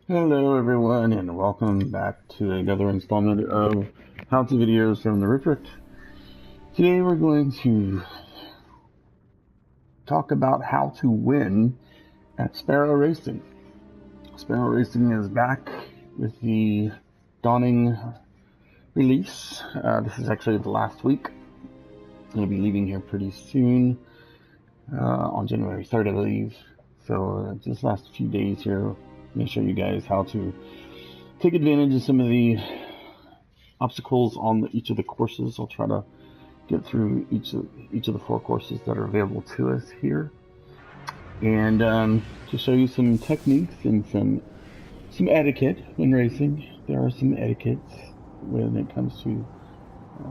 Hello everyone and welcome back to another installment of how-to videos from the Ruprect. Today we're going to talk about how to win at Sparrow Racing. Sparrow Racing is back with the dawning release. This is actually the last week. I'm going to be leaving here pretty soon on January 3rd, I believe. So just last few days here, I'm going to show you guys how to take advantage of some of the obstacles on each of the courses. I'll try to get through each of the 4 courses that are available to us here, and to show you some techniques and some etiquette when racing. There are some etiquettes when it comes to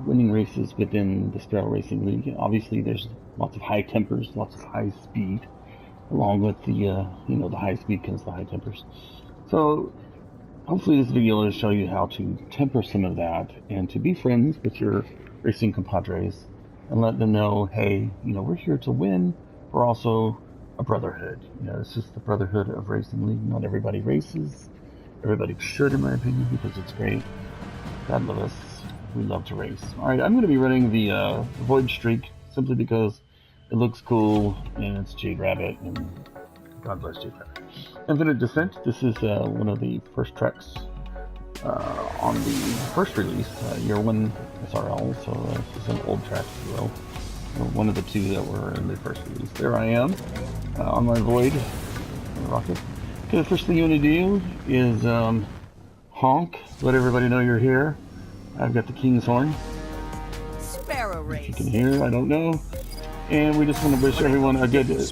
winning races within the Sparrow Racing League. Obviously, there's lots of high tempers, lots of high speed. Along with the the high speed comes the high tempers. So hopefully this video will show you how to temper some of that and to be friends with your racing compadres and let them know, hey, we're here to win. We're also a brotherhood. It's just the brotherhood of racing league. Not everybody races. Everybody should, in my opinion, because it's great. God love us. We love to race. All right, I'm going to be running the Void Streak simply because it looks cool, and it's Jade Rabbit, and God bless Jade Rabbit. Infinite Descent, this is one of the first tracks on the first release, Year 1 SRL, so this is an old track, if you will. One of the 2 that were in the first release. There I am, on my Void rocket. Okay, the first thing you want to do is honk, let everybody know you're here. I've got the King's Horn. Sparrow Racing. You can hear, I don't know. And we just want to wish everyone a good race.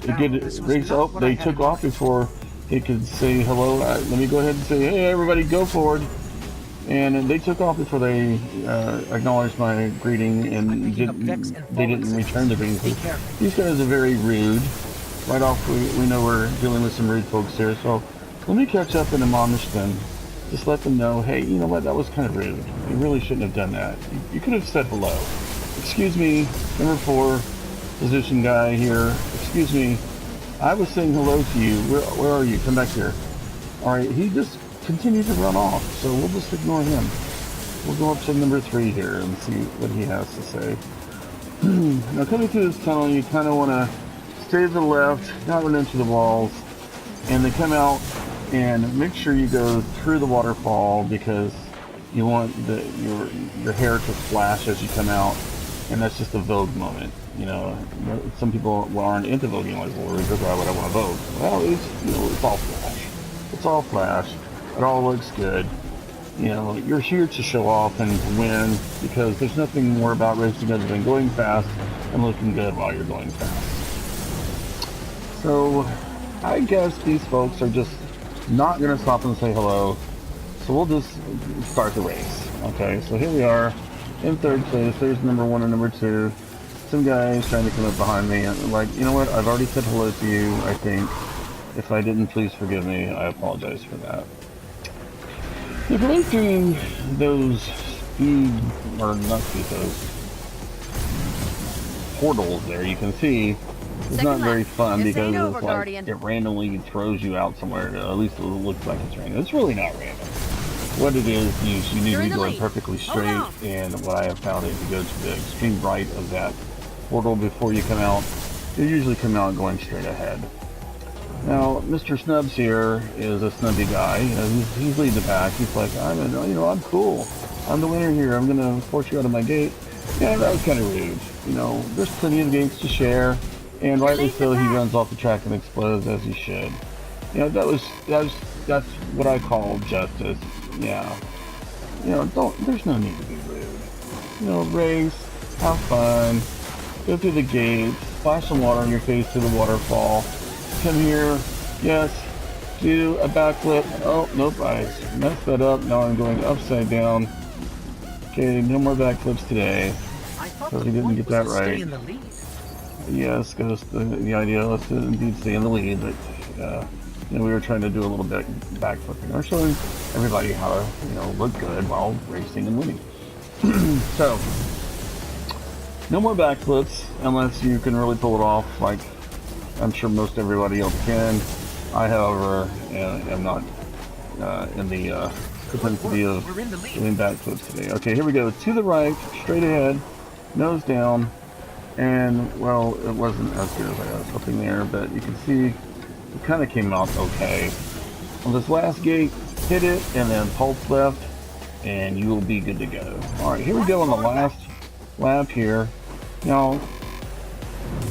Oh, they took off before they could say hello. Let me go ahead and say, hey, everybody, go forward. And they took off before they acknowledged my greeting, and they didn't return the greeting. These guys are very rude. Right off, we know we're dealing with some rude folks here. So let me catch up and admonish them. Just let them know, hey, you know what, that was kind of rude. You really shouldn't have done that. You could have said hello. Excuse me, number 4. Position guy here. Excuse me. I was saying hello to you. Where are you? Come back here. Alright, he just continued to run off, so we'll just ignore him. We'll go up to number 3 here and see what he has to say. Now coming through this tunnel, you kind of want to stay to the left, not run into the walls, and then come out and make sure you go through the waterfall because you want your hair to splash as you come out, and that's just a Vogue moment. Some people aren't into voguing, like, well, why would I want to vogue? Well, it's all flash. It's all flash. It all looks good. You're here to show off and to win because there's nothing more about racing other than going fast and looking good while you're going fast. So, I guess these folks are just not going to stop and say hello. So we'll just start the race. Okay, so here we are in 3rd place. There's number 1 and number 2. Some guys trying to come up behind me, and like, you know what, I've already said hello to you, I think. If I didn't, please forgive me. I apologize for that. If you're like doing those speed, or not speed, those portals there, you can see it's not very fun because it's like it randomly throws you out somewhere. At least it looks like it's random. It's really not random. What it is you need to be going perfectly straight, and what I have found is you go to the extreme right of that portal before you come out. You usually come out going straight ahead. Now, Mr. Snubs here is a snubby guy. He's leading the pack. He's like, I'm cool. I'm the winner here. I'm gonna force you out of my gate. Yeah, that was kind of rude. There's plenty of gates to share, and rightly so, he runs off the track and explodes as he should. That's what I call justice. Yeah. There's no need to be rude. Race, have fun, go through the gates, splash some water on your face to the waterfall, come here, yes, do a backflip. Oh, nope, I messed that up. Now I'm going upside down. Okay, no more backflips today, because we didn't get that right. Yes, because the idea was to indeed stay in the lead, but we were trying to do a little bit backflipping. We're showing everybody how to, look good while racing and winning. So, no more backflips unless you can really pull it off, like I'm sure most everybody else can. I, however, am not in the propensity of doing backflips today. Okay, here we go. To the right, straight ahead, nose down, and well, it wasn't as good as I was hoping there, but you can see it kind of came out okay. On this last gate, hit it, and then pulse left, and you will be good to go. Alright, here we go on the last lap here. Now,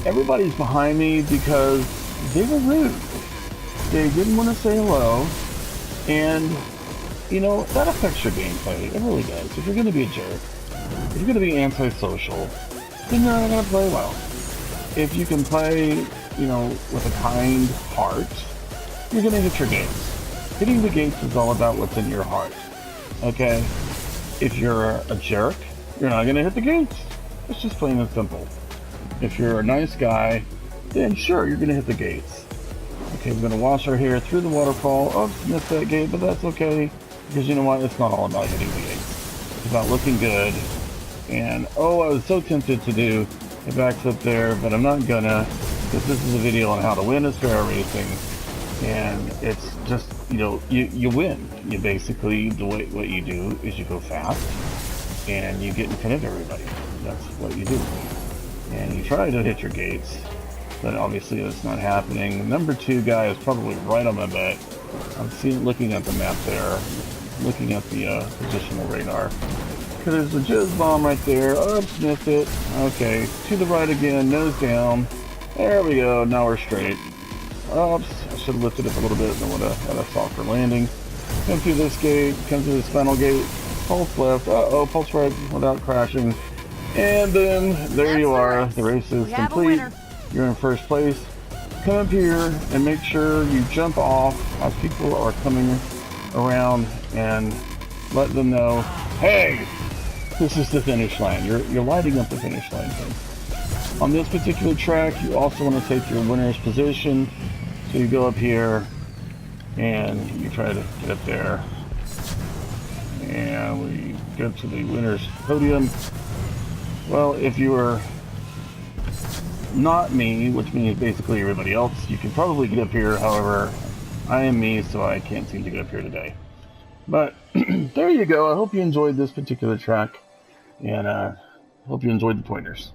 everybody's behind me because they were rude. They didn't want to say hello, and, you know, that affects your gameplay. It really does. If you're going to be a jerk, if you're going to be antisocial, then you're not going to play well. If you can play, you know, with a kind heart, you're going to hit your gates. Hitting the gates is all about what's in your heart. Okay? If you're a jerk, you're not going to hit the gates. It's just plain and simple. If you're a nice guy, then sure, you're going to hit the gates. Okay, we're going to wash our hair through the waterfall. Oh, missed that gate, but that's okay. Because you know what? It's not all about hitting the gates. It's about looking good. And, oh, I was so tempted to do a backflip there, but I'm not gonna. Because this is a video on how to win a Sparrow Racing. And it's just, you know, you win. You basically, what you do is you go fast. And you get in front of everybody. That's what you do. And you try to hit your gates. But obviously that's not happening. Number 2 guy is probably right on my butt. I'm looking at the map there, looking at the positional radar. Because there's a jizz bomb right there. Oops, missed it. Okay, to the right again, nose down. There we go, now we're straight. Oops, I should have lifted it a little bit and would have had a softer landing. Come through this gate, come through this final gate. Pulse left, uh-oh, pulse right without crashing. And then, there you are, the race is complete. You're in first place. Come up here and make sure you jump off as people are coming around and let them know, hey, this is the finish line. You're lighting up the finish line. On this particular track, you also want to take your winner's position. So you go up here and you try to get up there. And we go to the winner's podium. Well, if you were not me, which means basically everybody else, you can probably get up here. However, I am me, so I can't seem to get up here today. But there you go. I hope you enjoyed this particular track, and hope you enjoyed the pointers.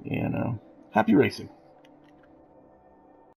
And happy racing.